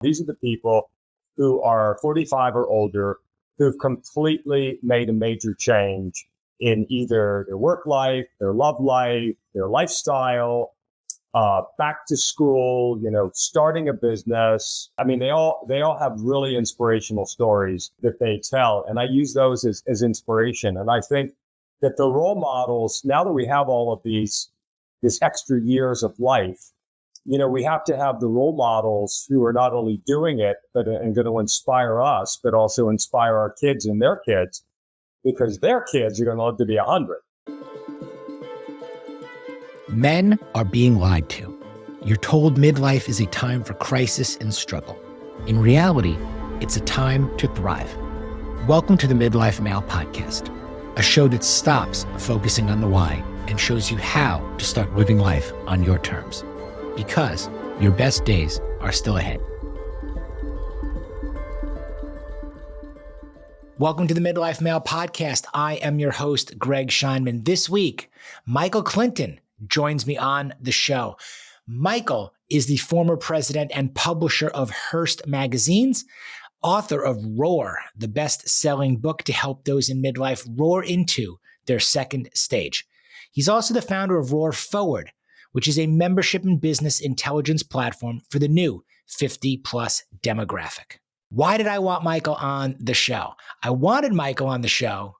These are the people who are 45 or older who've completely made a major change in either their work life, their love life, their lifestyle, back to school, starting a business. I mean, they all have really inspirational stories that they tell. And I use those as inspiration. And I think that the role models, now that we have all of this extra years of life, we have to have the role models who are not only doing it, but and going to inspire us, but also inspire our kids and their kids, because their kids are going to live to be 100. Men are being lied to. You're told midlife is a time for crisis and struggle. In reality, it's a time to thrive. Welcome to the Midlife Male podcast, a show that stops focusing on the why and shows you how to start living life on your terms. Because your best days are still ahead. Welcome to the Midlife Male podcast. I am your host, Greg Scheinman. This week, Michael Clinton joins me on the show. Michael is the former president and publisher of Hearst Magazines, author of Roar, the best-selling book to help those in midlife roar into their second stage. He's also the founder of Roar Forward, which is a membership and business intelligence platform for the new 50-plus demographic. Why did I want Michael on the show? I wanted Michael on the show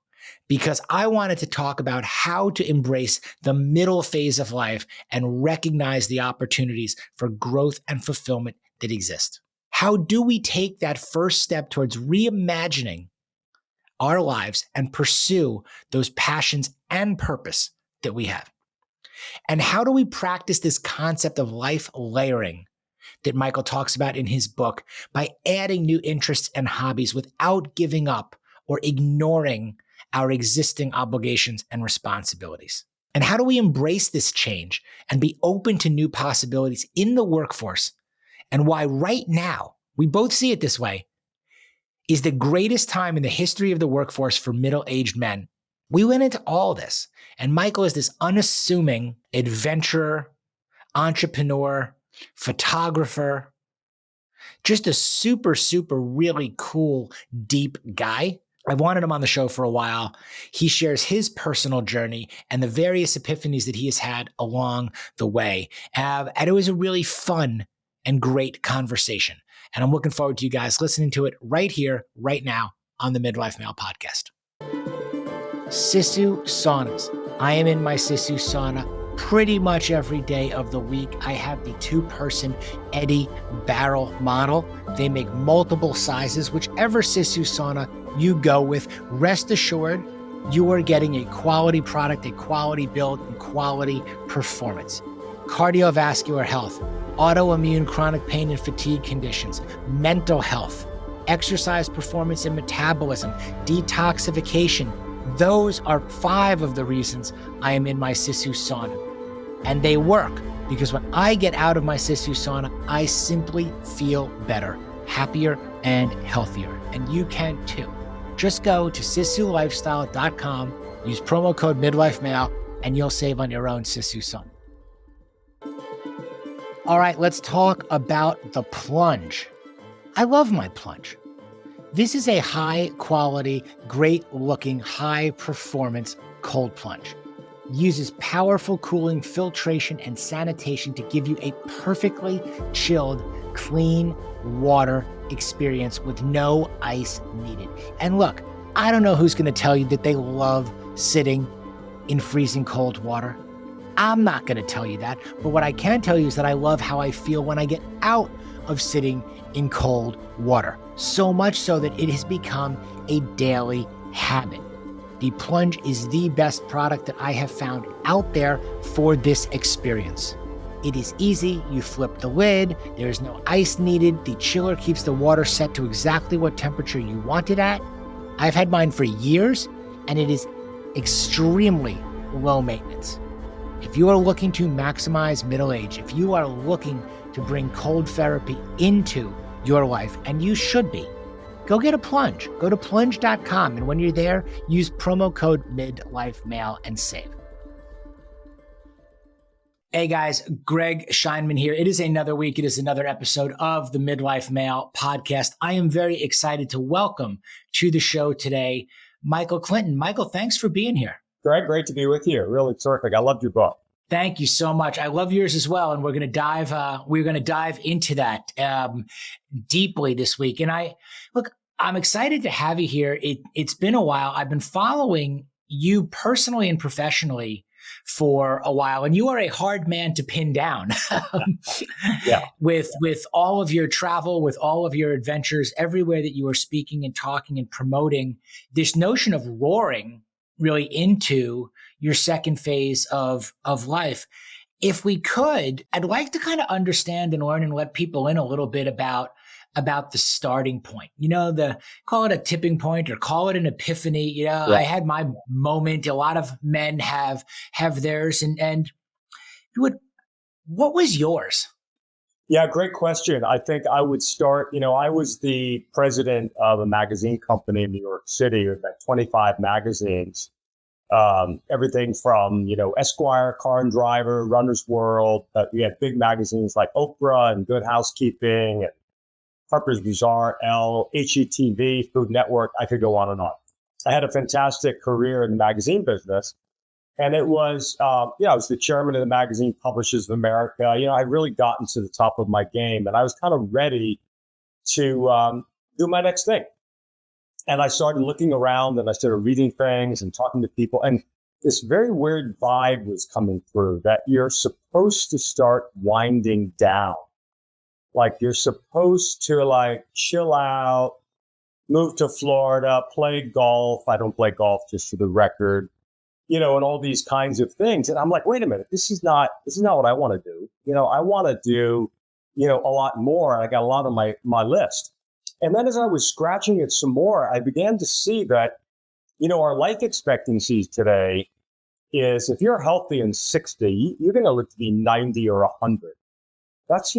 because I wanted to talk about how to embrace the middle phase of life and recognize the opportunities for growth and fulfillment that exist. How do we take that first step towards reimagining our lives and pursue those passions and purpose that we have? And how do we practice this concept of life layering that Michael talks about in his book by adding new interests and hobbies without giving up or ignoring our existing obligations and responsibilities? And how do we embrace this change and be open to new possibilities in the workforce? And why right now, we both see it this way, is the greatest time in the history of the workforce for middle-aged men. We went into all this, and Michael is this unassuming adventurer, entrepreneur, photographer, just a super, super really cool, deep guy. I wanted him on the show for a while. He shares his personal journey and the various epiphanies that he has had along the way. And it was a really fun and great conversation. And I'm looking forward to you guys listening to it right here, right now on the Midlife Male podcast. Sisu saunas. I am in my Sisu sauna pretty much every day of the week. I have the 2-person Eddy barrel model. They make multiple sizes. Whichever Sisu sauna you go with, rest assured you are getting a quality product, a quality build, and quality performance. Cardiovascular health, autoimmune chronic pain and fatigue conditions, mental health, exercise performance and metabolism, detoxification. Those are 5 of the reasons I am in my Sisu sauna. And they work because when I get out of my Sisu sauna, I simply feel better, happier, and healthier. And you can too. Just go to sisulifestyle.com, use promo code MidlifeMale, and you'll save on your own Sisu sauna. All right, let's talk about the plunge. I love my plunge. This is a high quality, great looking, high performance cold plunge. It uses powerful cooling, filtration, and sanitation to give you a perfectly chilled, clean water experience with no ice needed. And look, I don't know who's going to tell you that they love sitting in freezing cold water. I'm not going to tell you that. But what I can tell you is that I love how I feel when I get out of sitting in cold water. So much so that it has become a daily habit. The plunge is the best product that I have found out there for this experience. It is easy. You flip the lid. There is no ice needed. The chiller keeps the water set to exactly what temperature you want it at. I've had mine for years, and it is extremely low maintenance. If you are looking to maximize middle age, if you are looking to bring cold therapy into your life, and you should be, go get a plunge. Go to plunge.com, and when you're there, use promo code MidlifeMale and save. Hey guys, Greg Scheinman here. It is another week. It is another episode of the Midlife Male podcast. I am very excited to welcome to the show today, Michael Clinton. Michael, thanks for being here. Greg, great to be with you. Really terrific. I loved your book. Thank you so much. I love yours as well, and we're going to dive into that deeply this week. And I'm excited to have you here. It's been a while. I've been following you personally and professionally for a while, and you are a hard man to pin down. Yeah. With all of your travel, with all of your adventures, everywhere that you are speaking and talking and promoting this notion of roaring really into your second phase of life. If we could, I'd like to kind of understand and learn and let people in a little bit about the starting point, call it a tipping point or call it an epiphany. Yeah. I had my moment. A lot of men have theirs. And what was yours? Yeah, great question. I think I would start, I was the president of a magazine company in New York City with about 25 magazines. Everything from, Esquire, Car and Driver, Runner's World. We had big magazines like Oprah and Good Housekeeping and Harper's Bazaar, Elle, HGTV, Food Network. I could go on and on. I had a fantastic career in the magazine business. And it was, I was the chairman of the Magazine Publishers of America. I'd really gotten to the top of my game, and I was kind of ready to do my next thing. And I started looking around, and I started reading things and talking to people. And this very weird vibe was coming through that you're supposed to start winding down. Like you're supposed to chill out, move to Florida, play golf. I don't play golf, just for the record, and all these kinds of things. And I'm like, wait a minute, this is not what I want to do. I want to do, a lot more. I got a lot on my list. And then as I was scratching it some more, I began to see that, our life expectancies today is if you're healthy and 60, you're going to live to be 90 or 100. That's,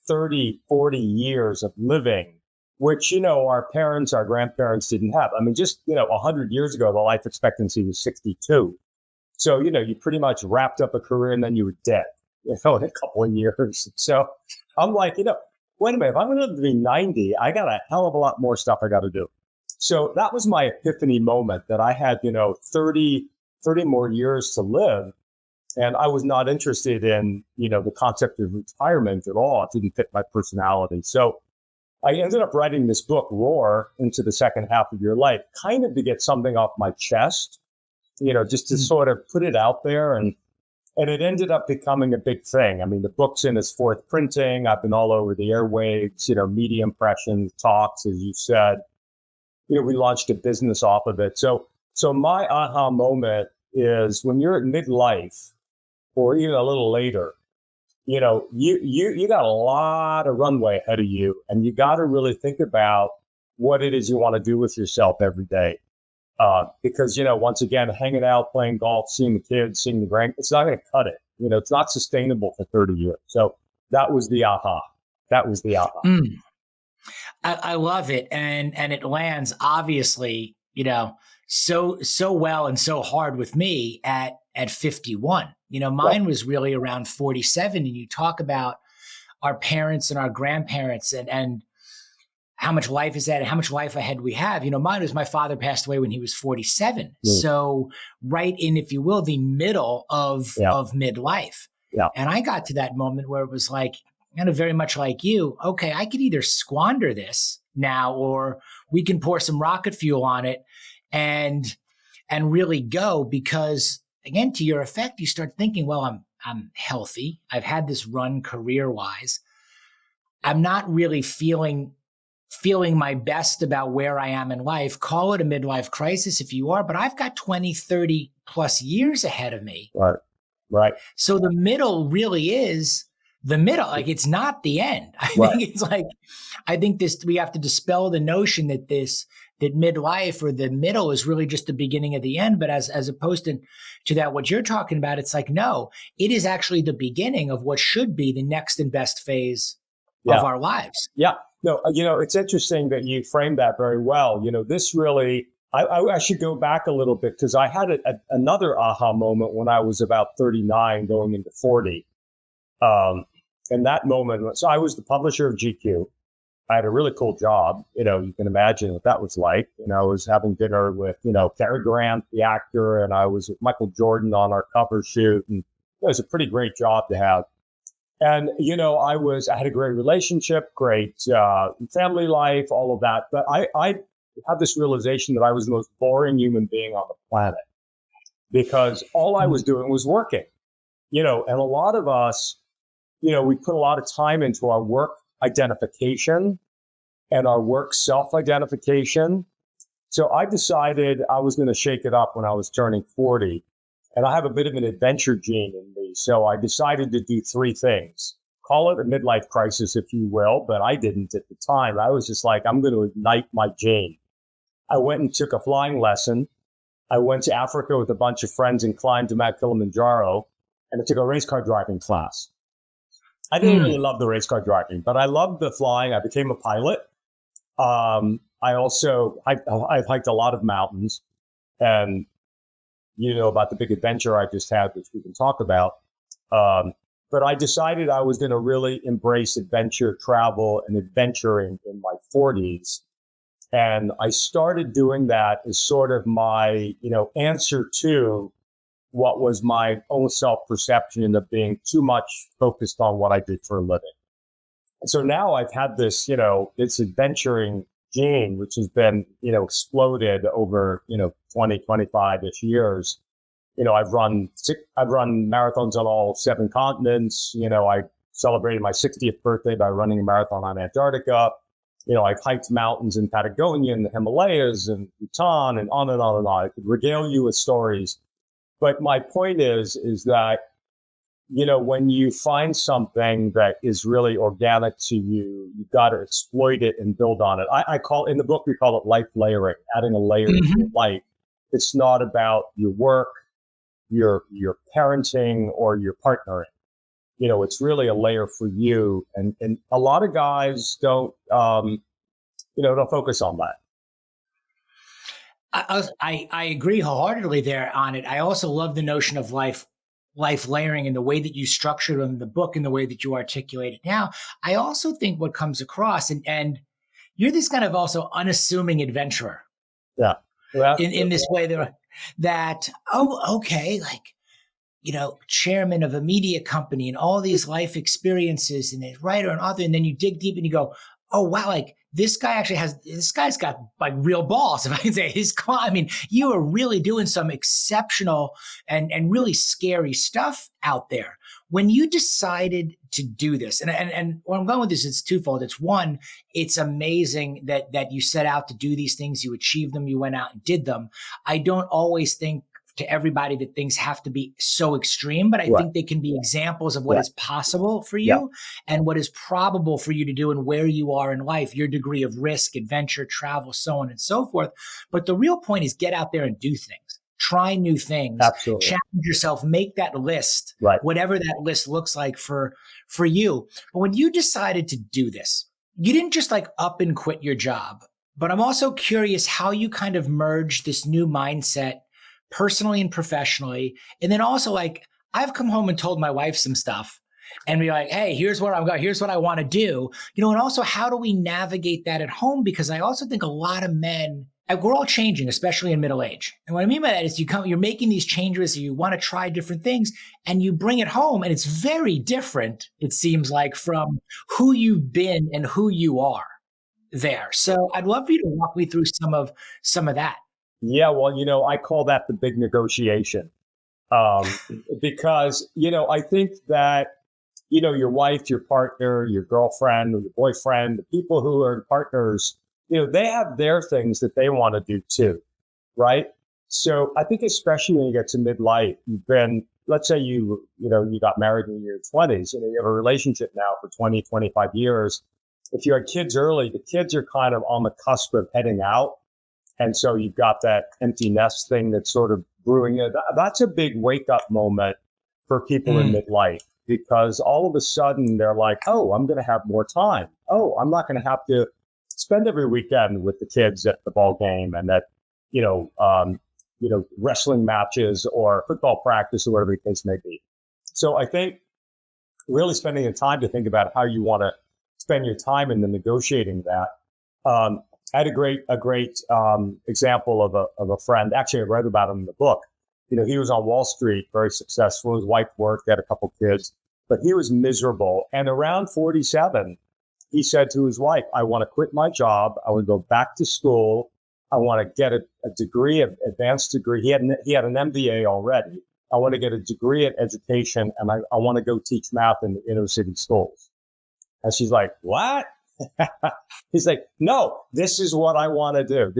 30, 40 years of living, which, our parents, our grandparents didn't have. I mean, just, 100 years ago, the life expectancy was 62. So, you pretty much wrapped up a career and then you were dead, in a couple of years. So I'm like, wait a minute, if I'm going to live to be 90, I got a hell of a lot more stuff I got to do. So that was my epiphany moment that I had, 30 more years to live. And I was not interested in, the concept of retirement at all. It didn't fit my personality. So I ended up writing this book, Roar, into the second half of your life, kind of to get something off my chest, just to sort of put it out there. And it ended up becoming a big thing. I mean, the book's in its fourth printing. I've been all over the airwaves, media impressions, talks, as you said. We launched a business off of it. So my aha moment is when you're at midlife, or even a little later, you got a lot of runway ahead of you, and you got to really think about what it is you want to do with yourself every day. Because, once again, hanging out, playing golf, seeing the kids, seeing the grand, it's not going to cut it. It's not sustainable for 30 years. So that was the aha. I love it. And it lands obviously, so well and so hard with me at 51. Mine was really around 47. And you talk about our parents and our grandparents and how much life is that and how much life ahead we have. Mine was my father passed away when he was 47. So right in, if you will, the middle of midlife. Yeah. And I got to that moment where it was like, kind of very much like you, okay, I could either squander this now, or we can pour some rocket fuel on it and really go, because again, to your effect, you start thinking, well, I'm healthy. I've had this run career-wise. I'm not really feeling my best about where I am in life. Call it a midlife crisis if you are, but I've got 20, 30 plus years ahead of me. Right. So the middle really is the middle. Like, it's not the end. I think it's like, we have to dispel the notion that midlife or the middle is really just the beginning of the end. But as opposed to that, what you're talking about, it's like, no, it is actually the beginning of what should be the next and best phase of our lives. Yeah. No, it's interesting that you framed that very well. This really, I should go back a little bit, because I had another aha moment when I was about 39 going into 40. In that moment, so I was the publisher of GQ. I had a really cool job. You can imagine what that was like. I was having dinner with, Cary Grant, the actor, and I was with Michael Jordan on our cover shoot. And it was a pretty great job to have. And, I had a great relationship, great family life, all of that. But I had this realization that I was the most boring human being on the planet because all I was doing was working, and a lot of us, we put a lot of time into our work identification and our work self-identification. So I decided I was going to shake it up when I was turning 40. And I have a bit of an adventure gene in me. So I decided to do three things. Call it a midlife crisis, if you will, but I didn't at the time. I was just like, I'm going to ignite my gene. I went and took a flying lesson. I went to Africa with a bunch of friends and climbed to Mount Kilimanjaro. And I took a race car driving class. I didn't really love the race car driving, but I loved the flying. I became a pilot. I also, I've hiked a lot of mountains, and about the big adventure I just had, which we can talk about. But I decided I was going to really embrace adventure, travel, and adventuring in my 40s. And I started doing that as sort of my, answer to what was my own self-perception of being too much focused on what I did for a living. And so now I've had this, this adventuring gene, which has been, exploded over, 20, 25-ish years. I've run marathons on all 7 continents. I celebrated my 60th birthday by running a marathon on Antarctica. I've hiked mountains in Patagonia and the Himalayas and Bhutan and on and on and on. I could regale you with stories. But my point is that, when you find something that is really organic to you, you've got to exploit it and build on it. I call, in the book, we call it life layering, adding a layer to your life. It's not about your work, your parenting, or your partnering. It's really a layer for you. And a lot of guys don't focus on that. I agree wholeheartedly there on it. I also love the notion of life layering and the way that you structured it in the book and the way that you articulate it now. I also think what comes across, and you're this kind of also unassuming adventurer. Yeah. Well, in this way that, okay, chairman of a media company and all these life experiences and a writer and author. And then you dig deep and you go, oh, wow, this guy's got real balls, if I can say. You are really doing some exceptional and really scary stuff out there. When you decided to do this, and where I'm going with this, it's twofold. It's one, it's amazing that you set out to do these things, you achieved them, you went out and did them. I don't always think to everybody that things have to be so extreme, but I think they can be examples of what is possible for you and what is probable for you to do and where you are in life, your degree of risk, adventure, travel, so on and so forth. But the real point is get out there and do things, try new things, challenge yourself, make that list, whatever that list looks like for you. But when you decided to do this, you didn't just up and quit your job, but I'm also curious how you kind of merged this new mindset personally and professionally. And then also I've come home and told my wife some stuff and be like, hey, here's where I'm going. Here's what I want to do. And also how do we navigate that at home? Because I also think a lot of men, we're all changing, especially in middle age. And what I mean by that is you're making these changes, you want to try different things and you bring it home and it's very different, it seems like, from who you've been and who you are there. So I'd love for you to walk me through some of that. Yeah, well, I call that the big negotiation because, I think that, your wife, your partner, your girlfriend, or your boyfriend, the people who are partners, they have their things that they want to do too, right? So I think especially when you get to midlife, you've been, let's say you got married in your 20s, you have a relationship now for 20, 25 years. If you had kids early, the kids are kind of on the cusp of heading out. And so you've got that empty nest thing that's sort of brewing. That's a big wake up moment for people in midlife, because all of a sudden they're like, oh, I'm going to have more time. Oh, I'm not going to have to spend every weekend with the kids at the ball game and at, wrestling matches or football practice or whatever the case may be. So I think really spending the time to think about how you want to spend your time in the negotiating that. I had a great example of a friend. Actually, I read about him in the book. He was on Wall Street, very successful. His wife worked, had a couple kids, but he was miserable. And around 47, he said to his wife, I want to quit my job. I want to go back to school. I want to get a degree, an advanced degree. He had an MBA already. I want to get a degree in education, and I want to go teach math in the inner city schools. And she's like, what? He's like, no, this is what I want to do.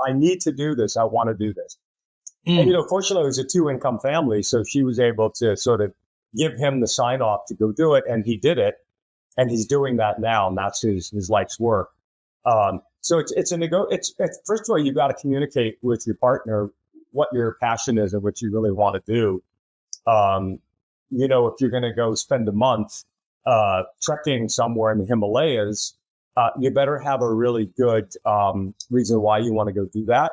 I need to do this. I want to do this. And, fortunately, it was a 2-income family. So she was able to sort of give him the sign off to go do it. And he did it. And he's doing that now. And that's his life's work. So it's first of all, you've got to communicate with your partner what your passion is and what you really want to do. If you're going to go spend a month trekking somewhere in the Himalayas, you better have a really good reason why you want to go do that.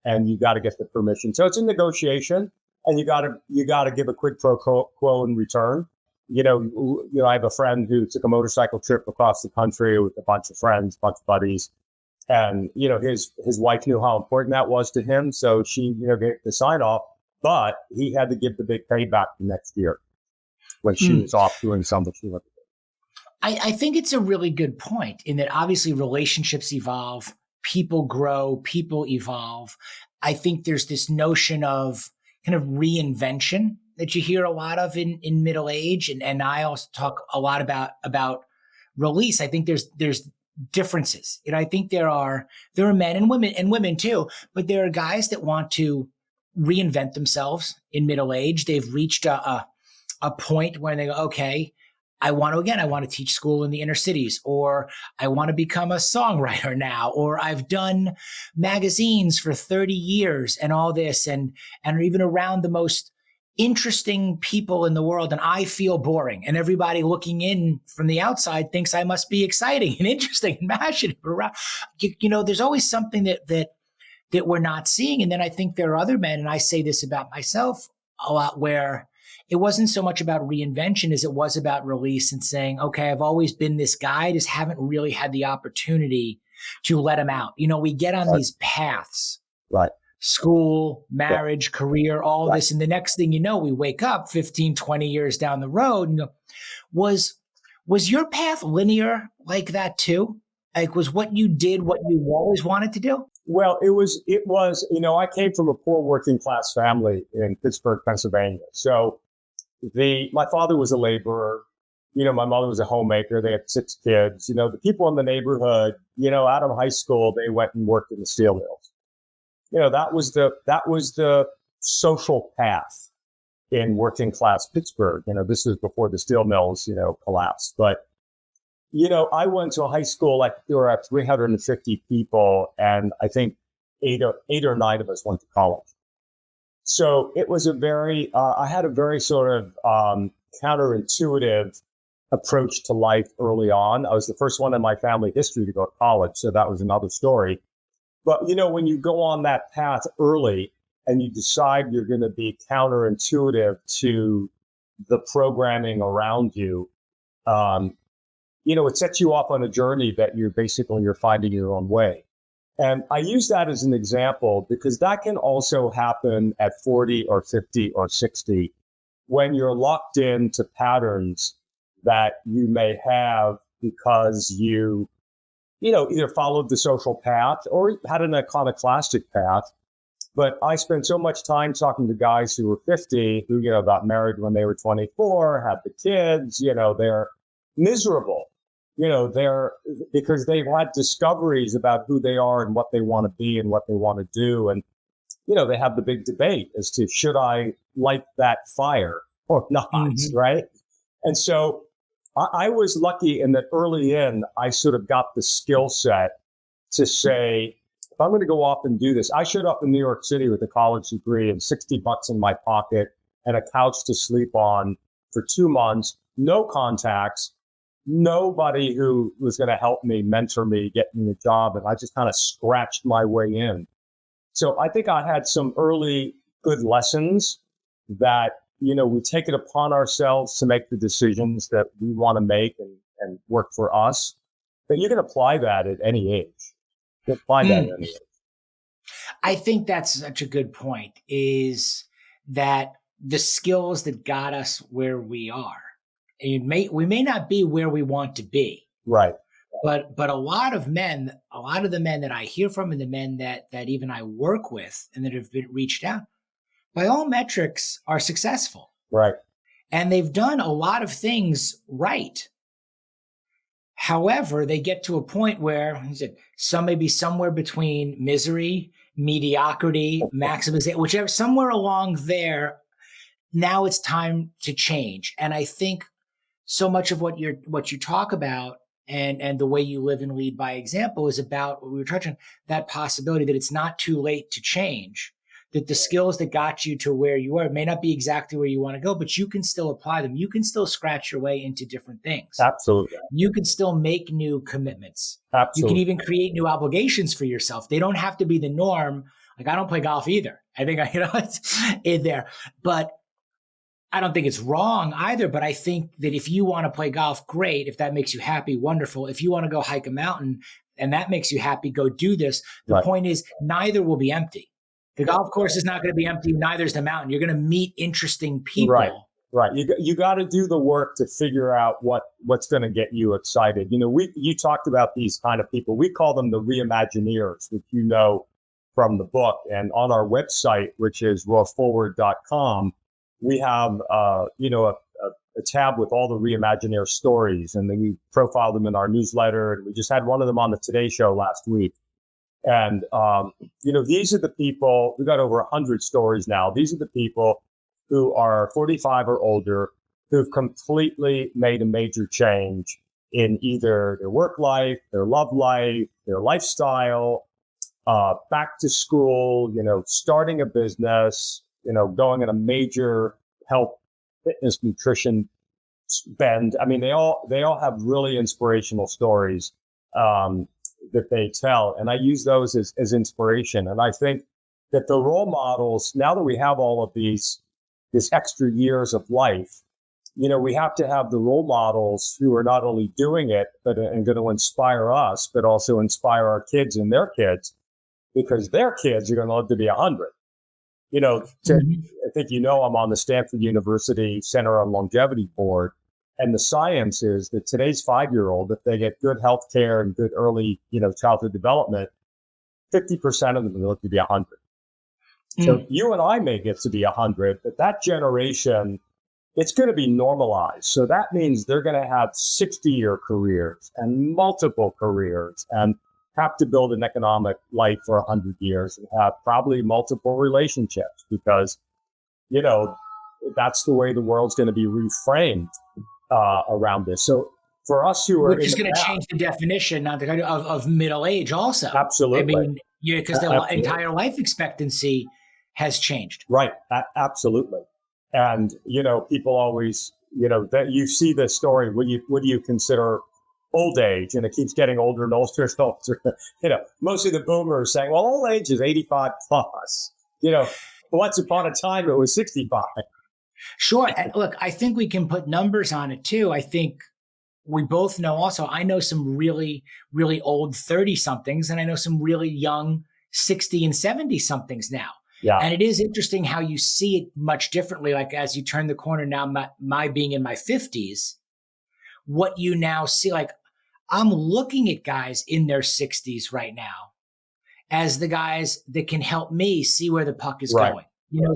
And you got to get the permission. So it's a negotiation, and you got to give a quid pro quo in return. I have a friend who took a motorcycle trip across the country with a bunch of friends, bunch of buddies. And, his wife knew how important that was to him. So she, gave the sign off, but he had to give the big payback the next year when she was off doing something she wanted to do. I think it's a really good point in that obviously relationships evolve, people grow, people evolve. I think there's this notion of kind of reinvention that you hear a lot of in middle age. And I also talk a lot about release. I think there's differences. I think there are men and women too, but there are guys that want to reinvent themselves in middle age. They've reached a point where they go, okay, I want to teach school in the inner cities, or I want to become a songwriter now, or I've done magazines for 30 years and all this, and are even around the most interesting people in the world, and I feel boring. And everybody looking in from the outside thinks I must be exciting and interesting and passionate. There's always something that we're not seeing. And then I think there are other men, and I say this about myself a lot, where it wasn't so much about reinvention as it was about release and saying, okay, I've always been this guy. I just haven't really had the opportunity to let him out. We get on these paths, right? School, marriage, career, all this. And the next thing you know, we wake up 15, 20 years down the road and go, was your path linear like that too? Like, was what you did what you always wanted to do? Well, it was, I came from a poor working class family in Pittsburgh, Pennsylvania. So my father was a laborer. My mother was a homemaker. They had 6 kids. The people in the neighborhood, out of high school, they went and worked in the steel mills. That was the social path in working class Pittsburgh. This was before the steel mills, collapsed. But, I went to a high school, like there were 350 people, and I think eight or nine of us went to college. So it was I had a very sort of counterintuitive approach to life early on. I was the first one in my family history to go to college, so that was another story. But, when you go on that path early and you decide you're going to be counterintuitive to the programming around you, it sets you off on a journey that you're finding your own way. And I use that as an example because that can also happen at 40 or 50 or 60 when you're locked into patterns that you may have because you either followed the social path or had an iconoclastic path. But I spent so much time talking to guys who were 50 who, got married when they were 24, had the kids, they're miserable. Because they've had discoveries about who they are and what they want to be and what they want to do. And, they have the big debate as to should I light that fire or not, right? And so I was lucky in that early in, I sort of got the skill set to say, if I'm going to go off and do this, I showed up in New York City with a college degree and $60 in my pocket and a couch to sleep on for 2 months, no contacts, nobody who was going to help me, mentor me, get me a job. And I just kind of scratched my way in. So I think I had some early good lessons that we take it upon ourselves to make the decisions that we want to make and work for us. But you can apply that at any age. You can apply that at any age. I think that's such a good point, is that the skills that got us where we are, and we may not be where we want to be. Right. But a lot of the men that I hear from and the men that even I work with and that have been reached out, by all metrics, are successful. Right. And they've done a lot of things right. However, they get to a point where some may be somewhere between misery, mediocrity, maximization, whichever, somewhere along there. Now it's time to change. And I think so much of what you talk about and the way you live and lead by example is about what we were touching, that possibility that it's not too late to change, that the skills that got you to where you are may not be exactly where you want to go, but you can still apply them. You can still scratch your way into different things. Absolutely. You can still make new commitments. Absolutely. You can even create new obligations for yourself. They don't have to be the norm. Like, I don't play golf either. I think it's in there, but I don't think it's wrong either. But I think that if you want to play golf, great. If that makes you happy, wonderful. If you want to go hike a mountain and that makes you happy, go do this. The point is, neither will be empty. The golf course is not going to be empty. Neither is the mountain. You're going to meet interesting people. Right. You got to do the work to figure out what's going to get you excited. You talked about these kind of people. We call them the reimagineers, which from the book. And on our website, which is rawforward.com, we have a tab with all the reimagineer stories, and then we profile them in our newsletter. And we just had one of them on the Today Show last week. And these are the people. We got over 100 stories now. These are the people who are 45 or older, who've completely made a major change in either their work life, their love life, their lifestyle, back to school, starting a business, going on a major health, fitness, nutrition bend. I mean, they all have really inspirational stories that they tell. And I use those as inspiration. And I think that the role models, now that we have all of this extra years of life, we have to have the role models who are not only doing it, but and going to inspire us, but also inspire our kids and their kids, because their kids are going to live to be 100. I think I'm on the Stanford University Center on Longevity board, and the science is that today's 5-year-old, if they get good health care and good early, childhood development, 50% of them will live to be 100. So you and I may get to be 100, but that generation, it's going to be normalized. So that means they're going to have 60-year careers and multiple careers and have to build an economic life for 100 years and have probably multiple relationships, because, that's the way the world's going to be reframed around this. So for us who are, which is going to change the definition of middle age also. Absolutely. I mean, because the entire life expectancy has changed. Right. Absolutely. And, people always, that you see this story, what do you consider old age? And it keeps getting older and older and older. Mostly the boomers saying, well, old age is 85 plus. Once upon a time, it was 65. Sure. And look, I think we can put numbers on it too. I think we both know also, I know some really, really old 30-somethings, and I know some really young 60 and 70-somethings now. Yeah. And it is interesting how you see it much differently. Like as you turn the corner now, my being in my 50s, what you now see, like I'm looking at guys in their 60s right now as the guys that can help me see where the puck is going.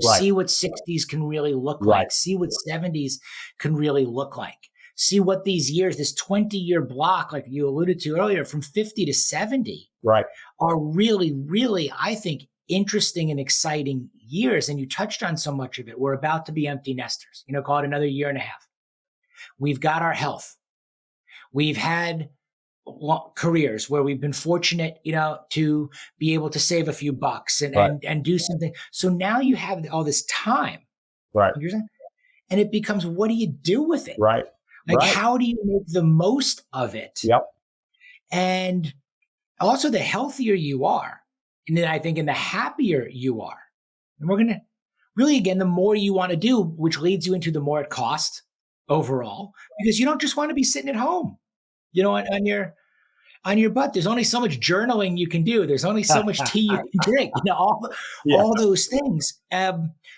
See what 60s can really look like, see what 70s can really look like, see what these years, this 20-year block, like you alluded to earlier, from 50 to 70 are really, really, I think, interesting and exciting years. And you touched on so much of it. We're about to be empty nesters, call it another year and a half. We've got our health. We've had careers where we've been fortunate, to be able to save a few bucks and do something. So now you have all this time, and it becomes, what do you do with it? How do you make the most of it? Yep. And also, the healthier you are, and then I think, and the happier you are, and we're really, again, the more you want to do, which leads you into the more it costs overall, because you don't just want to be sitting at home, on your butt. There's only so much journaling you can do. There's only so much tea you can drink, Yeah. all those things.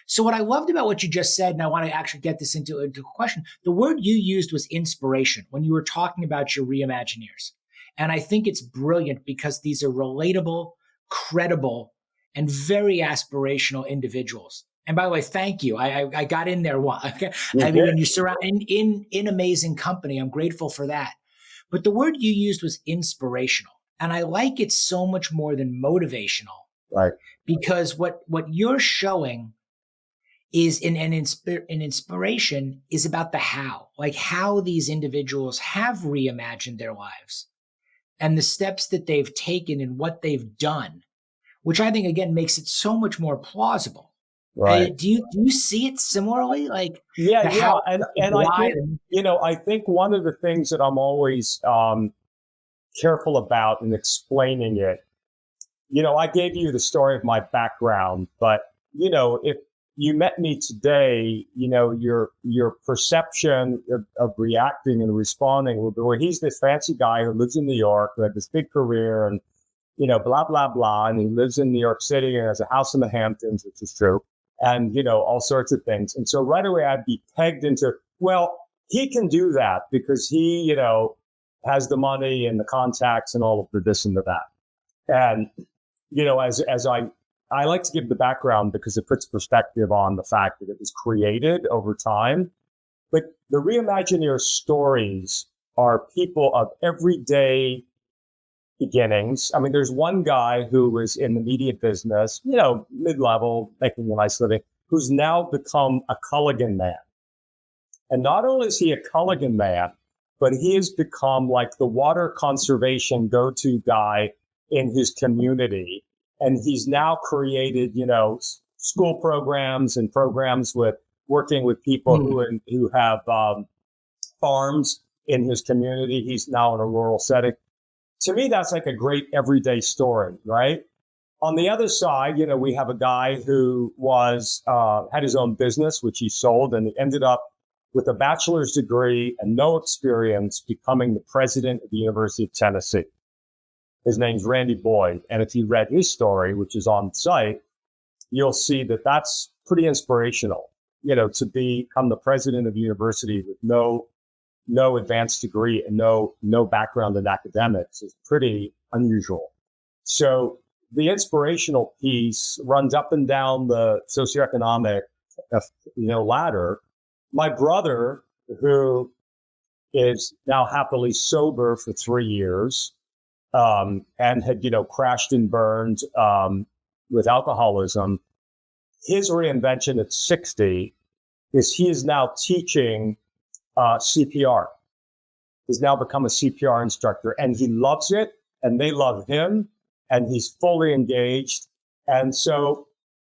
So what I loved about what you just said, and I want to actually get this into a question, the word you used was inspiration when you were talking about your reimagineers. And I think it's brilliant because these are relatable, credible, and very aspirational individuals. And by the way, thank you. I got in there. I mean, when you surround in amazing company, I'm grateful for that. But the word you used was inspirational. And I like it so much more than motivational. Right. Because what you're showing is an inspiration is about the how, like how these individuals have reimagined their lives and the steps that they've taken and what they've done, which I think, again, makes it so much more plausible. Right. Do you see it similarly? Like Yeah. how And I think one of the things that I'm always careful about in explaining it, I gave you the story of my background, but if you met me today, your perception of reacting and responding will be, well, he's this fancy guy who lives in New York, who had this big career and, blah, blah, blah. And he lives in New York City and has a house in the Hamptons, which is true. And, all sorts of things. And so right away I'd be pegged into, well, he can do that because he, has the money and the contacts and all of the this and the that. And, as I like to give the background because it puts perspective on the fact that it was created over time. But the Reimagineer stories are people of everyday beginnings. I mean, there's one guy who was in the media business, mid-level, making a nice living, who's now become a Culligan man. And not only is he a Culligan man, but he has become like the water conservation go-to guy in his community. And he's now created, school programs and programs with working with people who have farms in his community. He's now in a rural setting. To me, that's like a great everyday story, right? On the other side, we have a guy who had his own business, which he sold, and he ended up with a bachelor's degree and no experience becoming the president of the University of Tennessee. His name's Randy Boyd. And if you read his story, which is on site, you'll see that that's pretty inspirational, to become the president of a university with no advanced degree and no background in academics is pretty unusual. So the inspirational piece runs up and down the socioeconomic, ladder. My brother, who is now happily sober for 3 years, and had, crashed and burned with alcoholism, his reinvention at 60 is he is now teaching CPR. He's now become a CPR instructor, and he loves it, and they love him, and he's fully engaged. And so,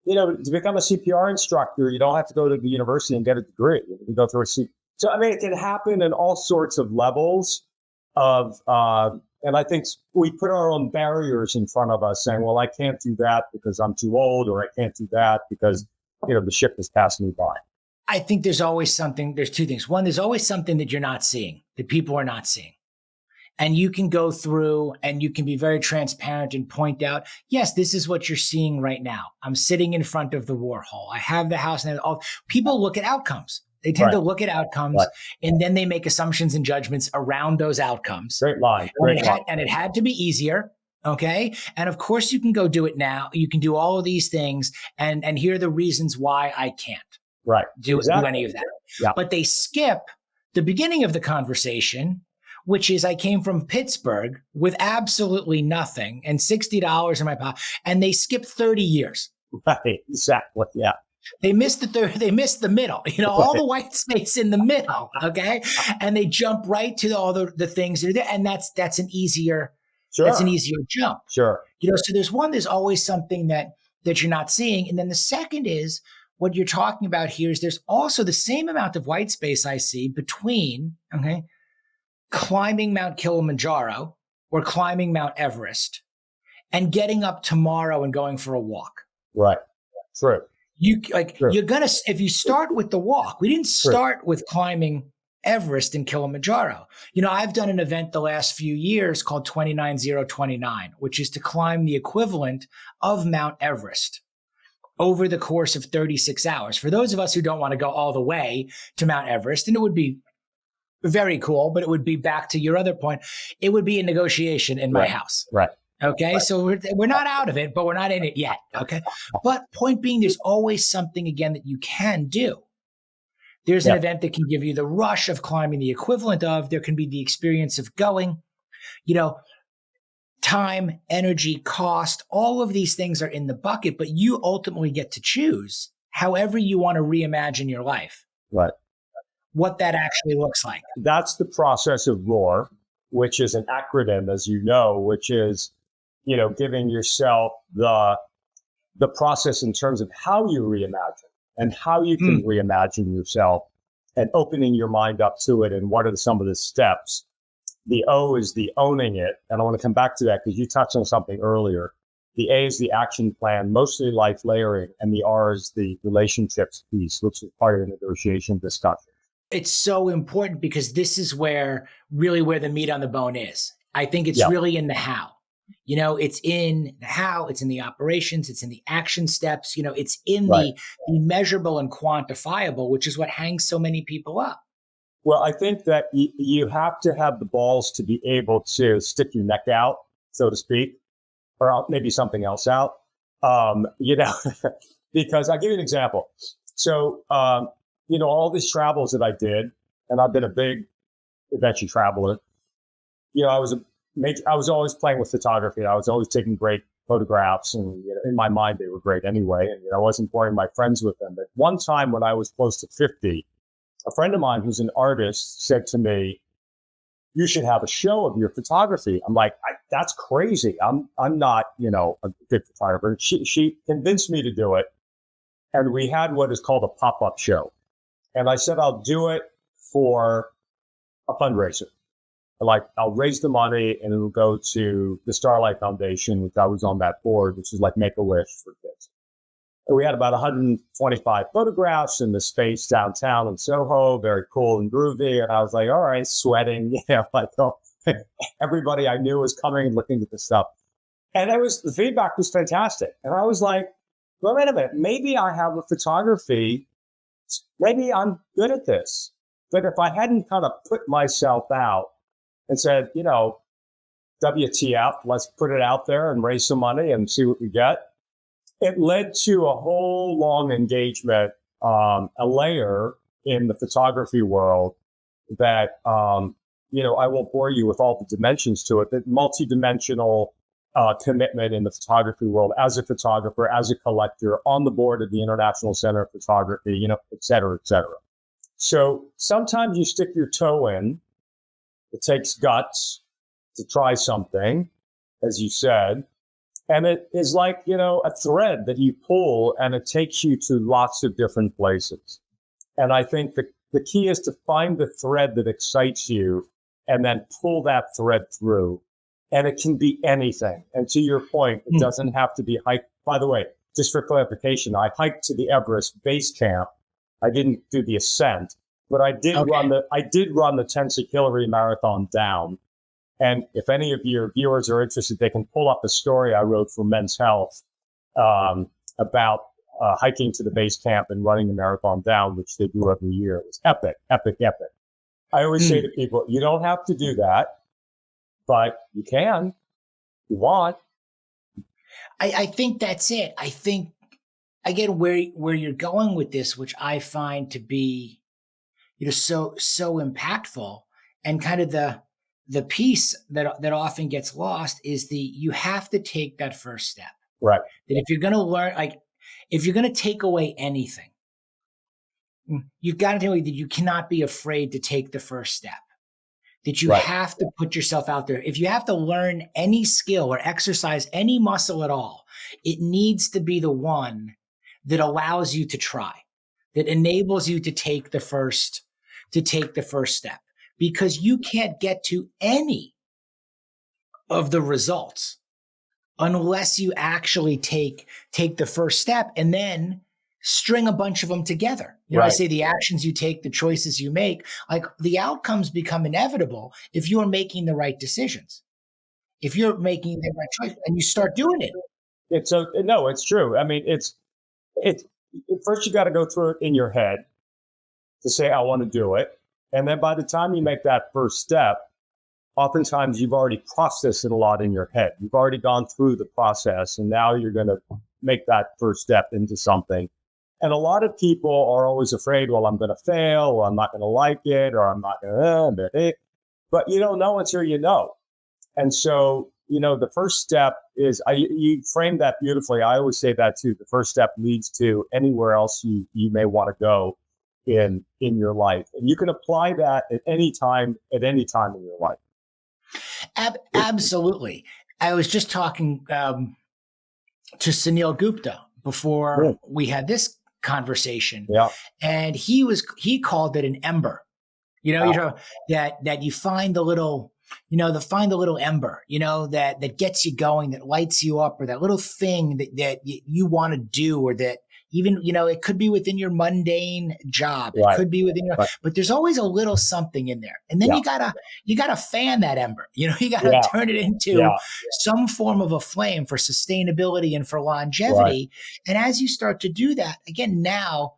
to become a CPR instructor, you don't have to go to the university and get a degree. You can go through So, I mean, it can happen in all sorts of levels of, and I think we put our own barriers in front of us saying, well, I can't do that because I'm too old, or I can't do that because, the ship has passed me by. I think there's two things. One, there's always something that you're not seeing, that people are not seeing. And you can go through and you can be very transparent and point out, yes, this is what you're seeing right now. I'm sitting in front of the Warhol. I have the house, and all. People look at outcomes. They tend to look at outcomes, and then they make assumptions and judgments around those outcomes. Great line. And it had to be easier. Okay. And of course you can go do it now. You can do all of these things, and here are the reasons why I can't do any of that. Yeah. But they skip the beginning of the conversation, which is I came from Pittsburgh with absolutely nothing and $60 in my pocket, and they skip 30 years. Right. Exactly. Yeah. They missed they missed the middle, all the white space in the middle. Okay. And they jump right to all the things that are there. And that's an easier, jump. Sure. So there's always something that you're not seeing. And then the second is what you're talking about here is there's also the same amount of white space I see between, climbing Mount Kilimanjaro or climbing Mount Everest and getting up tomorrow and going for a walk. Right. True. True. You're gonna, if you start with the walk, we didn't True. start with climbing Everest and Kilimanjaro. I've done an event the last few years called 29029, which is to climb the equivalent of Mount Everest over the course of 36 hours. For those of us who don't want to go all the way to Mount Everest, and it would be very cool, but it would be, back to your other point, it would be a negotiation in my house. Right. Okay. Right. So we're not out of it, but we're not in it yet. Okay. But point being, there's always something, again, that you can do. There's an event that can give you the rush of climbing the equivalent of, there can be the experience of going, time, energy, cost, all of these things are in the bucket, but you ultimately get to choose however you want to reimagine your life. Right. What that actually looks like. That's the process of ROAR, which is an acronym, as you know, which is, giving yourself the process in terms of how you reimagine and how you can reimagine yourself, and opening your mind up to it. And what are some of the steps? The O is the owning it. And I want to come back to that because you touched on something earlier. The A is the action plan, mostly life layering. And the R is the relationships piece, which is part of the negotiation discussion. It's so important because this is where the meat on the bone is. I think it's really in the how. It's in the how, it's in the operations, it's in the action steps, it's in the measurable and quantifiable, which is what hangs so many people up. Well, I think that you have to have the balls to be able to stick your neck out, so to speak, or maybe something else out, because I'll give you an example. So, all these travels that I did, and I've been a big adventure traveler, I was always playing with photography. I was always taking great photographs, and in my mind, they were great anyway. And I wasn't boring my friends with them. But one time when I was close to 50, a friend of mine who's an artist said to me, "You should have a show of your photography." I'm like, "That's crazy. I'm not, a good photographer." She convinced me to do it, and we had what is called a pop-up show. And I said, "I'll do it for a fundraiser. I'll raise the money and it'll go to the Starlight Foundation," which I was on that board, which is like Make-A-Wish for kids. And we had about 125 photographs in the space downtown in Soho, very cool and groovy. And I was like, all right, sweating, everybody I knew was coming and looking at the stuff. And the feedback was fantastic. And I was like, well, wait a minute, maybe I have a photography. Maybe I'm good at this. But if I hadn't kind of put myself out and said, WTF, let's put it out there and raise some money and see what we get, it led to a whole long engagement, a layer in the photography world that, I won't bore you with all the dimensions to it, but multidimensional commitment in the photography world as a photographer, as a collector, on the board of the International Center of Photography, et cetera, et cetera. So sometimes you stick your toe in. It takes guts to try something, as you said. And it is like, a thread that you pull and it takes you to lots of different places. And I think the key is to find the thread that excites you and then pull that thread through. And it can be anything. And to your point, it doesn't have to be hike. By the way, just for clarification, I hiked to the Everest base camp. I didn't do the ascent, but I did run the 10 Hillary marathon down. And if any of your viewers are interested, they can pull up a story I wrote for Men's Health about hiking to the base camp and running the marathon down, which they do every year. It was epic, epic, epic. I always say to people, you don't have to do that, but you can, if you want. I think that's it. I think, again, where you're going with this, which I find to be, so impactful, and kind of the piece that often gets lost is you have to take that first step. Right. That if you're going to learn, if you're going to take away anything, you've got to know that you cannot be afraid to take the first step. That you have to put yourself out there. If you have to learn any skill or exercise any muscle at all, it needs to be the one that allows you to try, that enables you to take the first step, because you can't get to any of the results unless you actually take the first step and then string a bunch of them together. I Right. say the actions you take, the choices you make, like the outcomes become inevitable if you're making the right decisions. If you're making the right choice and you start doing it. It's true. I mean, it's first you got to go through it in your head to say, I want to do it. And then by the time you make that first step, oftentimes you've already processed it a lot in your head. You've already gone through the process, and now you're going to make that first step into something. And a lot of people are always afraid, well, I'm going to fail, or I'm not going to like it, or I'm not going to, but you don't know until you know. And so, the first step is, you framed that beautifully. I always say that too. The first step leads to anywhere else you may want to go in your life. And you can apply that at any time in your life. Absolutely. I was just talking to Sunil Gupta before we had this conversation. Yeah. And he called it an ember. You're talking that you find the little, find the little ember, that gets you going, that lights you up, or that little thing that you want to do, or that even, it could be within your mundane job. It could be within your, but there's always a little something in there. And then you gotta fan that ember, you gotta turn it into some form of a flame for sustainability and for longevity. Right. And as you start to do that, again, now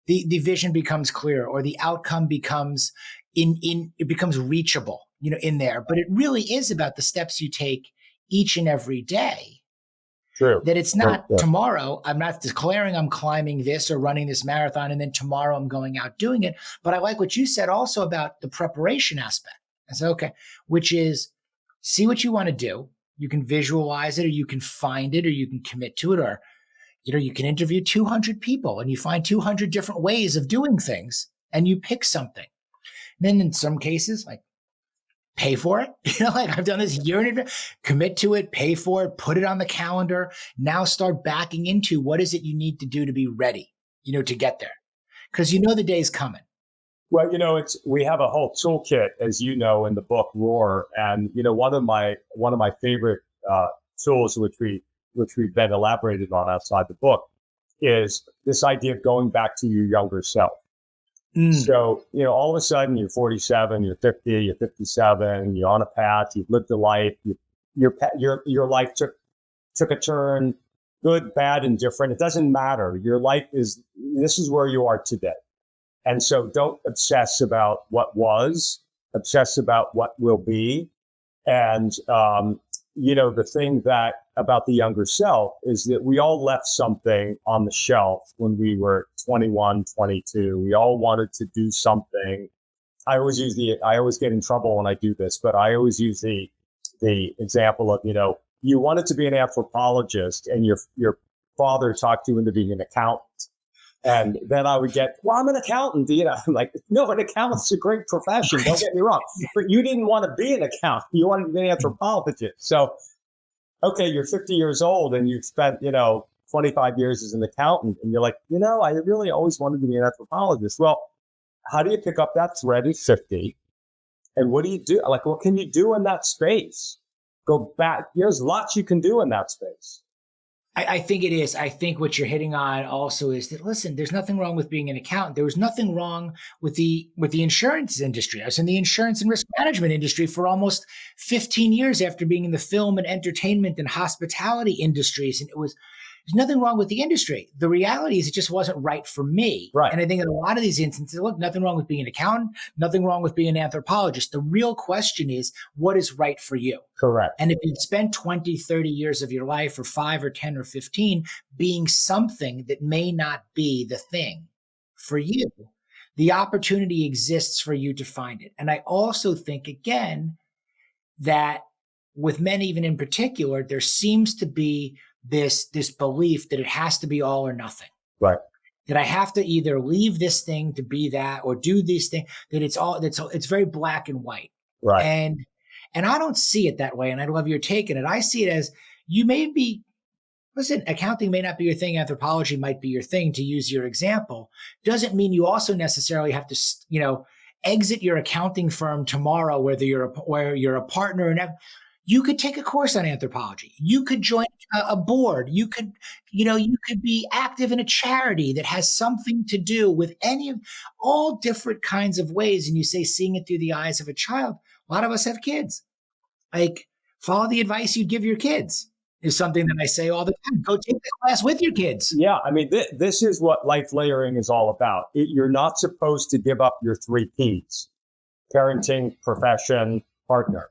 the vision becomes clear, or the outcome becomes it becomes reachable, in there. But it really is about the steps you take each and every day. True. That it's not tomorrow, I'm not declaring I'm climbing this or running this marathon, and then tomorrow I'm going out doing it. But I like what you said also about the preparation aspect. I said, okay, which is see what you want to do. You can visualize it, or you can find it, or you can commit to it, or you can interview 200 people and you find 200 different ways of doing things and you pick something. And then in some cases, like, pay for it. Like I've done this year in advance, commit to it, pay for it, put it on the calendar. Now start backing into what is it you need to do to be ready, to get there. Because the day's coming. Well, we have a whole toolkit, as you know, in the book Roar. And, one of my favorite tools, which we've been elaborated on outside the book, is this idea of going back to your younger self. So, all of a sudden you're 47, you're 50, you're 57, you're on a path, you've lived a life, your life took a turn, good, bad, and different. It doesn't matter. Your life this is where you are today. And so don't obsess about what was, obsess about what will be. And, the thing about the younger self is that we all left something on the shelf when we were 21, 22. We all wanted to do something. I always get in trouble when I do this, but I always use the example of, you wanted to be an anthropologist and your father talked you into being an accountant. And then I would get, well, I'm an accountant, I'm like, no, an accountant's a great profession. Don't get me wrong. But you didn't want to be an accountant. You wanted to be an anthropologist. So, okay, you're 50 years old and you've spent, 25 years as an accountant. And you're like, I really always wanted to be an anthropologist. Well, how do you pick up that thread at 50? And what do you do? Like, what can you do in that space? Go back. There's lots you can do in that space. I think it is. I think what you're hitting on also is that, listen, there's nothing wrong with being an accountant. There was nothing wrong with the insurance industry. I was in the insurance and risk management industry for almost 15 years after being in the film and entertainment and hospitality industries. And there's nothing wrong with the industry. The reality is it just wasn't right for me. Right. And I think in a lot of these instances, look, nothing wrong with being an accountant, nothing wrong with being an anthropologist. The real question is, what is right for you? Correct. And if you spend 20, 30 years of your life, or 5 or 10 or 15, being something that may not be the thing for you, the opportunity exists for you to find it. And I also think, again, that with men, even in particular, there seems to be this belief that it has to be all or nothing. Right. That I have to either leave this thing to be that, or do these things, that it's very black and white. Right. And I don't see it that way. And I love your take on it. I see it as listen, accounting may not be your thing. Anthropology might be your thing, to use your example. Doesn't mean you also necessarily have to, exit your accounting firm tomorrow, where you're a partner and You could take a course on anthropology. You could join a board. You could be active in a charity that has something to do with all different kinds of ways. And you say, seeing it through the eyes of a child. A lot of us have kids. Like, follow the advice you'd give your kids is something that I say all the time. Go take the class with your kids. Yeah. I mean, this is what life layering is all about. You're not supposed to give up your 3 Ps: parenting, profession, partner.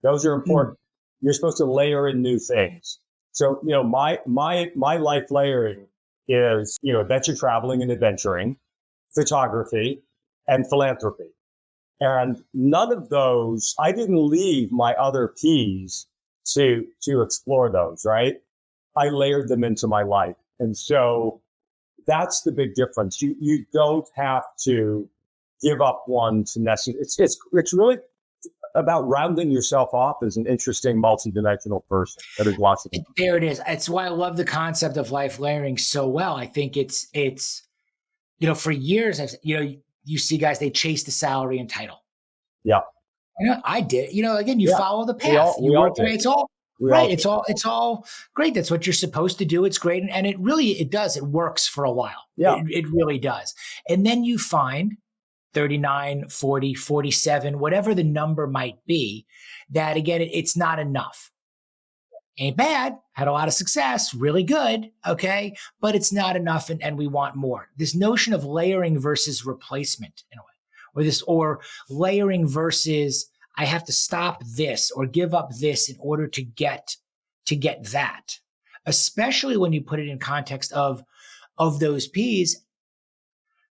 Those are important. You're supposed to layer in new things. So, my life layering is, adventure traveling and adventuring, photography, and philanthropy. And none of those, I didn't leave my other Ps to explore those, right? I layered them into my life. And so that's the big difference. You don't have to give up one to necessarily. It's really about rounding yourself off as an interesting multidimensional person that is lots of. There it is. It's why I love the concept of life layering so well. I think it's for years, you see guys, they chase the salary and title. Yeah. I did. Again, you follow the path. We all did. It's all right. It's all great. That's what you're supposed to do. It's great. And it does. It works for a while. Yeah. It really does. And then you find 39, 40, 47, whatever the number might be, that again, it's not enough. Ain't bad. Had a lot of success. Really good. Okay. But it's not enough. And we want more. This notion of layering versus replacement in a way, or layering versus I have to stop this or give up this in order to get that, especially when you put it in context of those Ps,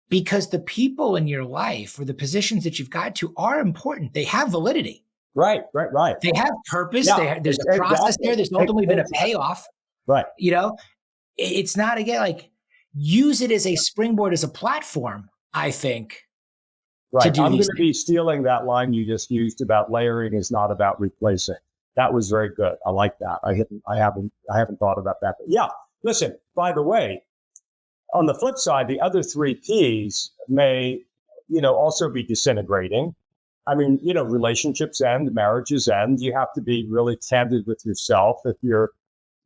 because the people in your life or the positions that you've got to are important. They have validity. Right. They have purpose. Yeah, There's a process there. There's ultimately been a payoff. Right. It's not, again, like, use it as a springboard, as a platform, I think. Right. I'm going to be stealing that line you just used about layering is not about replacing. That was very good. I like that. I haven't thought about that. But yeah. Listen, by the way, on the flip side, the other 3 Ps may, also be disintegrating. I mean, relationships end, marriages end. You have to be really candid with yourself. If your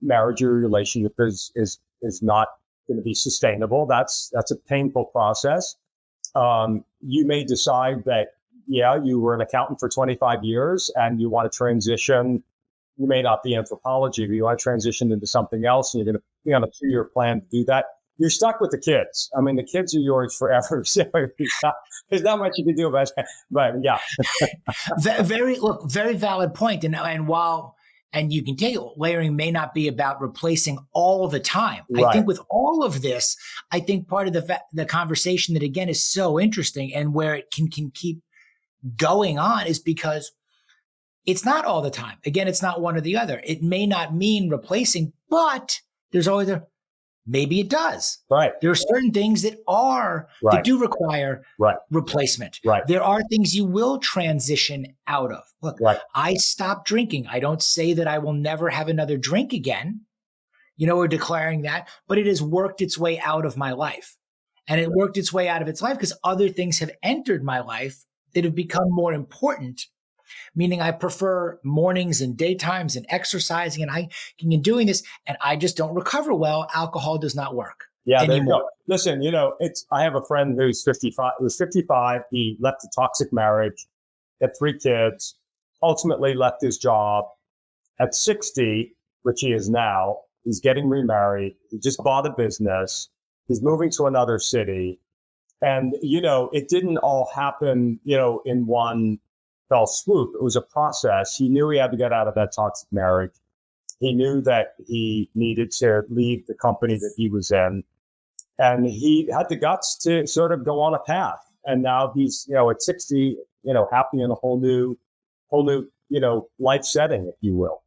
marriage or relationship is not going to be sustainable, that's a painful process. You may decide that, you were an accountant for 25 years and you want to transition. You may not be anthropology, but you want to transition into something else, and you're going to be on a 2-year plan to do that. You're stuck with the kids. I mean, the kids are yours forever. So there's not much you can do about it. But yeah. Very valid point. And you can take it, layering may not be about replacing all the time. Right. I think with all of this, I think part of the conversation that, again, is so interesting and where it can keep going on is because it's not all the time. Again, it's not one or the other. It may not mean replacing, but there's always maybe it does. Right. There are certain things that do require replacement. Right. There are things you will transition out of. Look, I stopped drinking. I don't say that I will never have another drink again. We're declaring that, but it has worked its way out of my life. And it worked its way out of its life because other things have entered my life that have become more important. Meaning I prefer mornings and daytimes and exercising and hiking and doing this, and I just don't recover well. Alcohol does not work anymore. Listen, I have a friend who's 55. He was 55. He left a toxic marriage, had 3 kids, ultimately left his job. At 60, which he is now, he's getting remarried. He just bought a business. He's moving to another city. And, it didn't all happen, in one fell swoop. It was a process. He knew he had to get out of that toxic marriage. He knew that he needed to leave the company that he was in. And he had the guts to sort of go on a path. And now he's, at 60, happy in a whole new, life setting, if you will.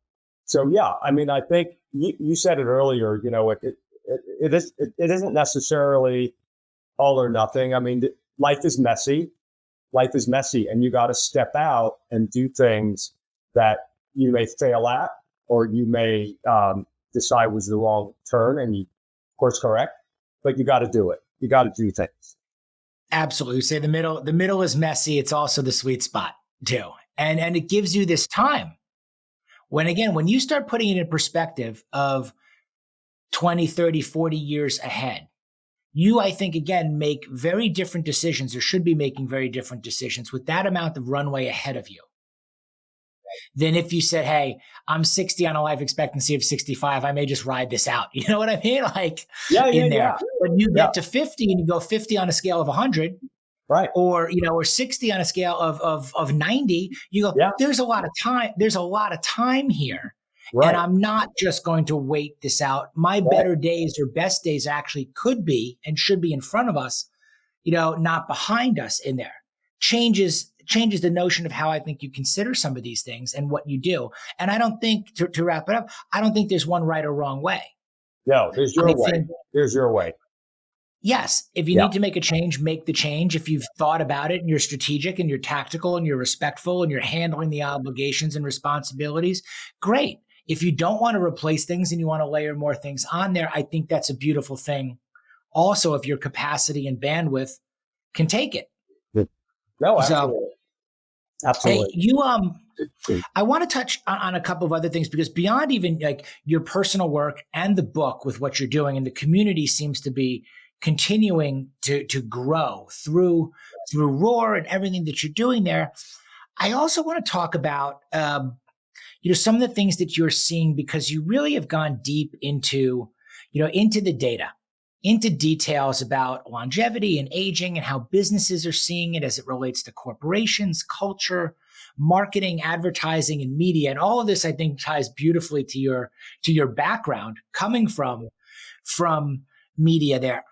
So, yeah, I mean, I think you said it earlier, it isn't necessarily all or nothing. I mean, life is messy. Life is messy, and you got to step out and do things that you may fail at, or you may decide was the wrong turn, and you course correct. But you got to do it. You got to do things. Absolutely. You say the middle is messy. It's also the sweet spot too, and it gives you this time When you start putting it in perspective of 20, 30, 40 years ahead, you, I think, again, make very different decisions, or should be making very different decisions with that amount of runway ahead of you than if you said, hey, I'm 60 on a life expectancy of 65. I may just ride this out. You know what I mean? Like in there. When you get to 50 and you go 50 on a scale of 100, right, or 60 on a scale of 90, you go, there's a lot of time. There's a lot of time here. Right. And I'm not just going to wait this out. My better days or best days actually could be and should be in front of us, not behind us in there. Changes the notion of how I think you consider some of these things and what you do. And I don't think, to wrap it up, I don't think there's one right or wrong way. No, there's your way. There's your way. Yes. If you need to make a change, make the change. If you've thought about it and you're strategic and you're tactical and you're respectful and you're handling the obligations and responsibilities, great. If you don't want to replace things and you want to layer more things on there, I think that's a beautiful thing. Also, if your capacity and bandwidth can take it. No, absolutely. Absolutely. Hey, I want to touch on a couple of other things, because beyond even like your personal work and the book with what you're doing, and the community seems to be continuing to grow through Roar and everything that you're doing there. I also want to talk about some of the things that you're seeing, because you really have gone deep into the data, into details about longevity and aging and how businesses are seeing it as it relates to corporations, culture, marketing, advertising, and media. And all of this, I think, ties beautifully to your background coming from media there.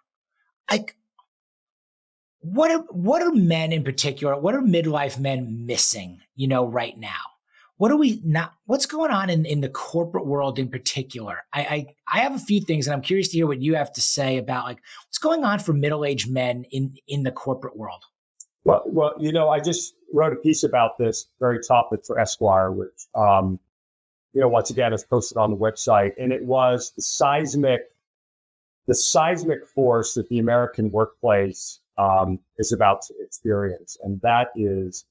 Like, what are men in particular, what are midlife men missing, right now? What's going on in the corporate world in particular? I have a few things, and I'm curious to hear what you have to say about like what's going on for middle-aged men in the corporate world. Well, I just wrote a piece about this very topic for Esquire, which, once again is posted on the website, and it was the seismic force that the American workplace is about to experience, and that is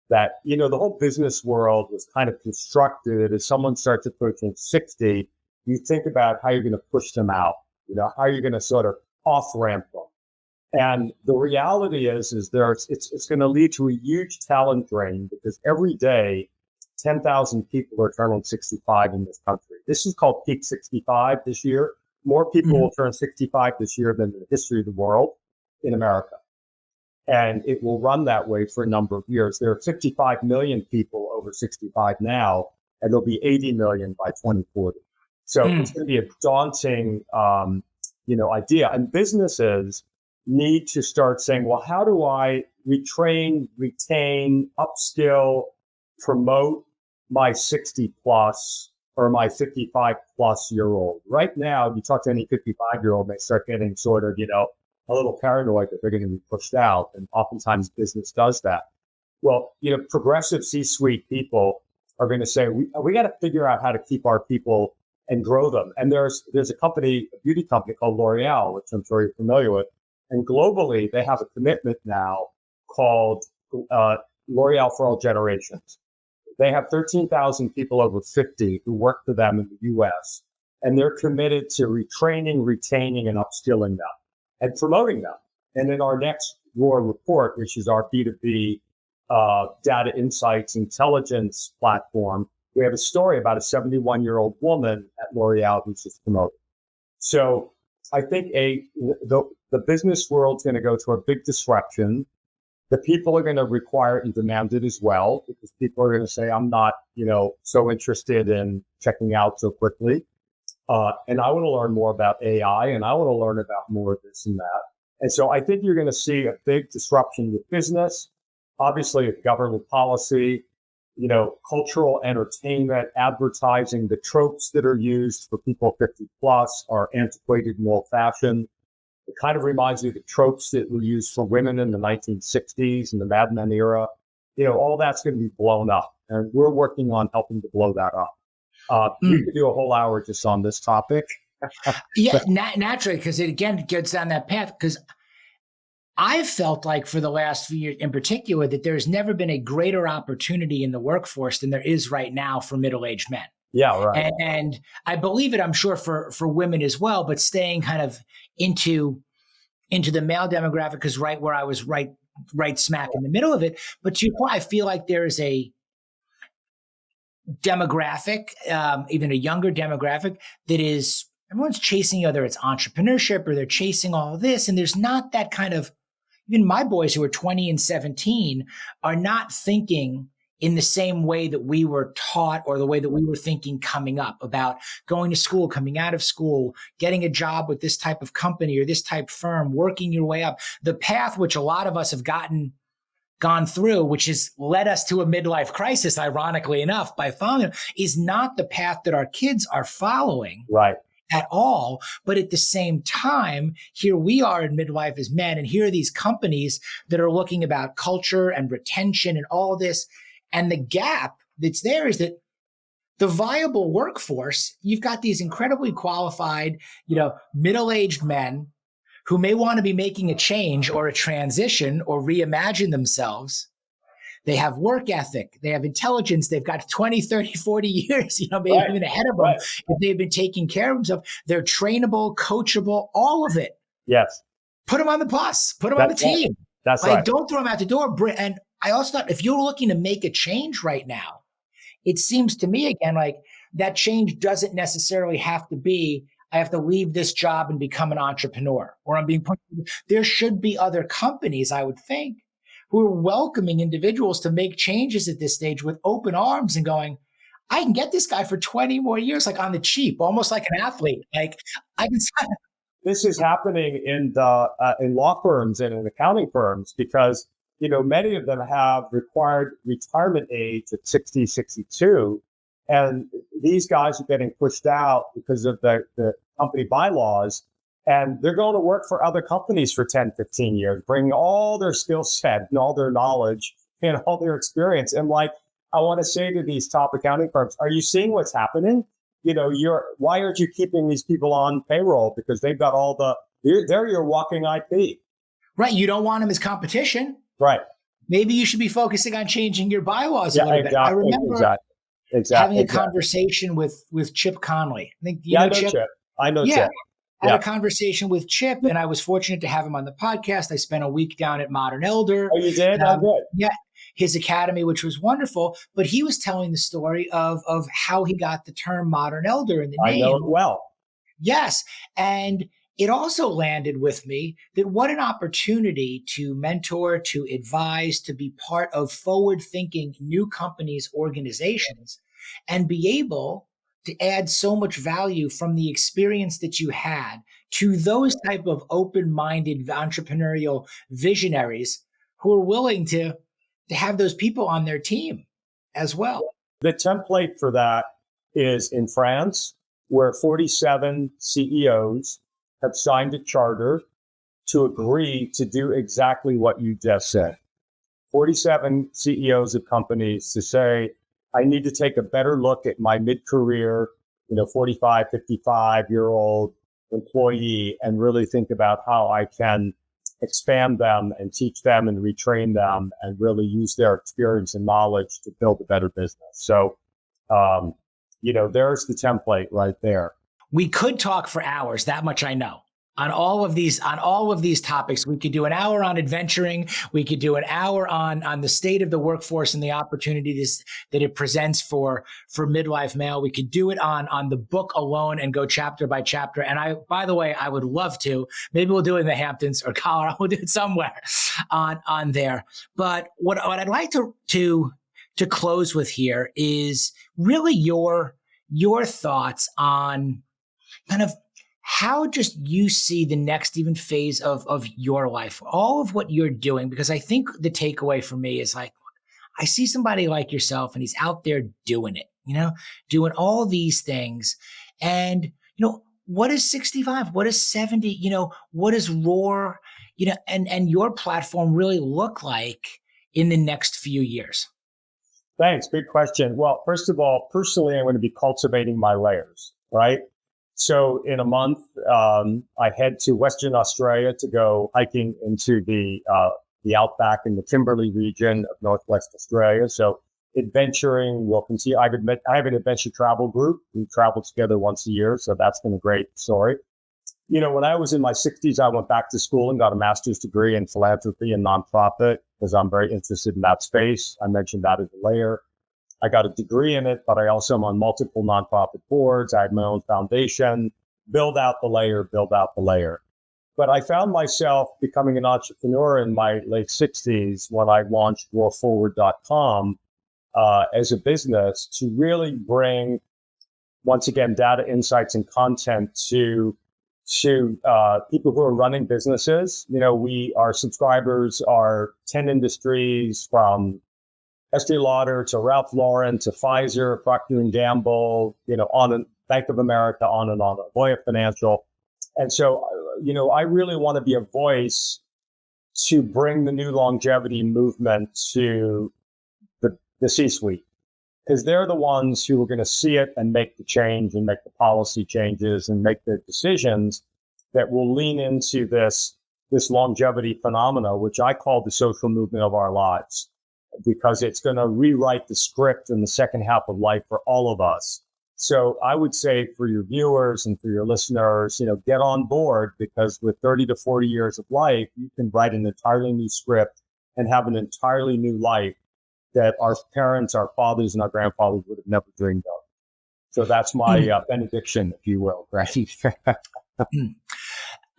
that, the whole business world was kind of constructed as someone starts approaching 60, you think about how you're going to push them out, how you're going to sort of off-ramp them. And the reality is it's going to lead to a huge talent drain, because every day, 10,000 people are turning 65 in this country. This is called peak 65 this year. More people will turn 65 this year than in the history of the world in America. And it will run that way for a number of years. There are 55 million people over 65 now, and there'll be 80 million by 2040. So it's going to be a daunting, idea. And businesses need to start saying, well, how do I retrain, retain, upskill, promote my 60 plus or my 55 plus year old? Right now, if you talk to any 55-year-old, they start getting sort of, a little paranoid that they're going to be pushed out. And oftentimes business does that. Well, progressive C-suite people are going to say, we got to figure out how to keep our people and grow them. And there's a beauty company called L'Oreal, which I'm sure you're familiar with. And globally, they have a commitment now called L'Oreal for All Generations. They have 13,000 people over 50 who work for them in the U.S., and they're committed to retraining, retaining, and upskilling them and promoting them. And in our next Roar report, which is our B2B data insights intelligence platform, we have a story about a 71-year-old woman at L'Oreal who's just promoted. So I think the business world's going to go through a big disruption. The people are going to require and demand it as well, because people are going to say, I'm not, so interested in checking out so quickly. And I want to learn more about AI, and I want to learn about more of this and that. And so I think you're going to see a big disruption with business, obviously government policy, cultural entertainment, advertising. The tropes that are used for people 50 plus are antiquated and old fashioned. It kind of reminds me of the tropes that were used for women in the 1960s and the Mad Men era. All that's going to be blown up, and we're working on helping to blow that up. We could do a whole hour just on this topic. Yeah, naturally, because it again gets down that path. Because I've felt like for the last few years in particular that there's never been a greater opportunity in the workforce than there is right now for middle-aged men. Yeah, right. And I believe it, I'm sure for women as well, but staying kind of into the male demographic is right where I was right smack in the middle of it. But to your point, I feel like there is a demographic, even a younger demographic, that is everyone's chasing, whether it's entrepreneurship or they're chasing all of this. And there's not that kind of, even my boys who are 20 and 17 are not thinking in the same way that we were taught or the way that we were thinking coming up about going to school, coming out of school, getting a job with this type of company or this type of firm, working your way up. The path which a lot of us have gone through, which has led us to a midlife crisis, ironically enough, by following, is not the path that our kids are following. Right. At all. But at the same time, here we are in midlife as men, and here are these companies that are looking about culture and retention and all this. And the gap that's there is that the viable workforce, you've got these incredibly qualified, middle-aged men who may want to be making a change or a transition or reimagine themselves. They have work ethic, they have intelligence, they've got 20, 30, 40 years, maybe Right. even ahead of them. Right. If they've been taking care of themselves, they're trainable, coachable, all of it. Yes. Put them on the bus, put them on the team. That's right. Don't throw them out the door. And I also thought, if you're looking to make a change right now, it seems to me, again, like that change doesn't necessarily have to be, I have to leave this job and become an entrepreneur, or I'm being put. There should be other companies, I would think, who are welcoming individuals to make changes at this stage with open arms and going, I can get this guy for 20 more years, like on the cheap, almost like an athlete. Like I can. This is happening in law firms and in accounting firms because, many of them have required retirement age at 60, 62. And these guys are getting pushed out because of the company bylaws. And they're going to work for other companies for 10, 15 years, bringing all their skill set and all their knowledge and all their experience. And I want to say to these top accounting firms, are you seeing what's happening? Why aren't you keeping these people on payroll? Because they've got they're your walking IP. Right. You don't want them as competition. Right. Maybe you should be focusing on changing your bylaws a little bit. I remember having a conversation with Chip Conley. I think I know Chip. I know Chip. I had a conversation with Chip, and I was fortunate to have him on the podcast. I spent a week down at Modern Elder. Oh, you did? Good. Yeah, his academy, which was wonderful. But he was telling the story of how he got the term Modern Elder in the name. I know it well. Yes. And it also landed with me that what an opportunity to mentor, to advise, to be part of forward-thinking new companies, organizations, and be able to add so much value from the experience that you had to those type of open-minded entrepreneurial visionaries who are willing to have those people on their team as well. The template for that is in France, where 47 CEOs have signed a charter to agree to do exactly what you just said. 47 CEOs of companies to say, I need to take a better look at my mid-career, 45, 55-year-old employee and really think about how I can expand them and teach them and retrain them and really use their experience and knowledge to build a better business. So, there's the template right there. We could talk for hours, that much I know. On all of these topics, we could do an hour on adventuring. We could do an hour on the state of the workforce and the opportunities that it presents for Midlife Male. We could do it on the book alone and go chapter by chapter. And by the way, I would love to. Maybe we'll do it in the Hamptons or Colorado. We'll do it somewhere on there. But what I'd like to close with here is really your thoughts on kind of how just you see the next even phase of your life, all of what you're doing, because I think the takeaway for me is like, I see somebody like yourself and he's out there doing it, doing all these things. And, what is 65? What is 70? What does Roar, and your platform really look like in the next few years? Thanks. Big question. Well, first of all, personally, I'm going to be cultivating my layers, right? So in a month, I head to Western Australia to go hiking into the outback in the Kimberley region of Northwest Australia. So Adventuring will continue. I have an adventure travel group. We travel together once a year. So that's been a great story. When I was in my 60s, I went back to school and got a master's degree in philanthropy and nonprofit because I'm very interested in that space. I mentioned that as a layer. I got a degree in it, but I also am on multiple nonprofit boards. I had my own foundation, build out the layer. But I found myself becoming an entrepreneur in my late 60s when I launched worldforward.com as a business to really bring, once again, data, insights, and content to people who are running businesses. Our subscribers are 10 industries from Estee Lauder to Ralph Lauren to Pfizer, Procter & Gamble, on and Bank of America, on and on, Voya Financial. And so, I really want to be a voice to bring the new longevity movement to the C-suite, because they're the ones who are going to see it and make the change and make the policy changes and make the decisions that will lean into this longevity phenomena, which I call the social movement of our lives, because it's going to rewrite the script in the second half of life for all of us. So I would say for your viewers and for your listeners, get on board, because with 30 to 40 years of life, you can write an entirely new script and have an entirely new life that our parents, our fathers, and our grandfathers would have never dreamed of. So that's my benediction, if you will, right?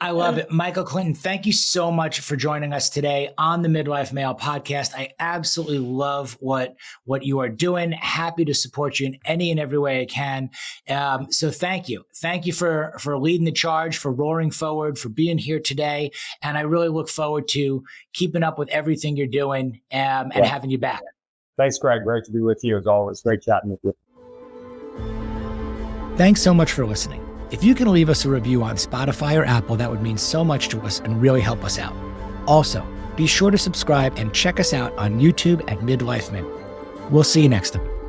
I love it. Michael Clinton, thank you so much for joining us today on the Midlife Male podcast. I absolutely love what you are doing. Happy to support you in any and every way I can. So thank you. Thank you for leading the charge, for roaring forward, for being here today. And I really look forward to keeping up with everything you're doing and having you back. Thanks, Greg. Great to be with you as always. Great chatting with you. Thanks so much for listening. If you can leave us a review on Spotify or Apple, that would mean so much to us and really help us out. Also, be sure to subscribe and check us out on YouTube at Midlife Male. We'll see you next time.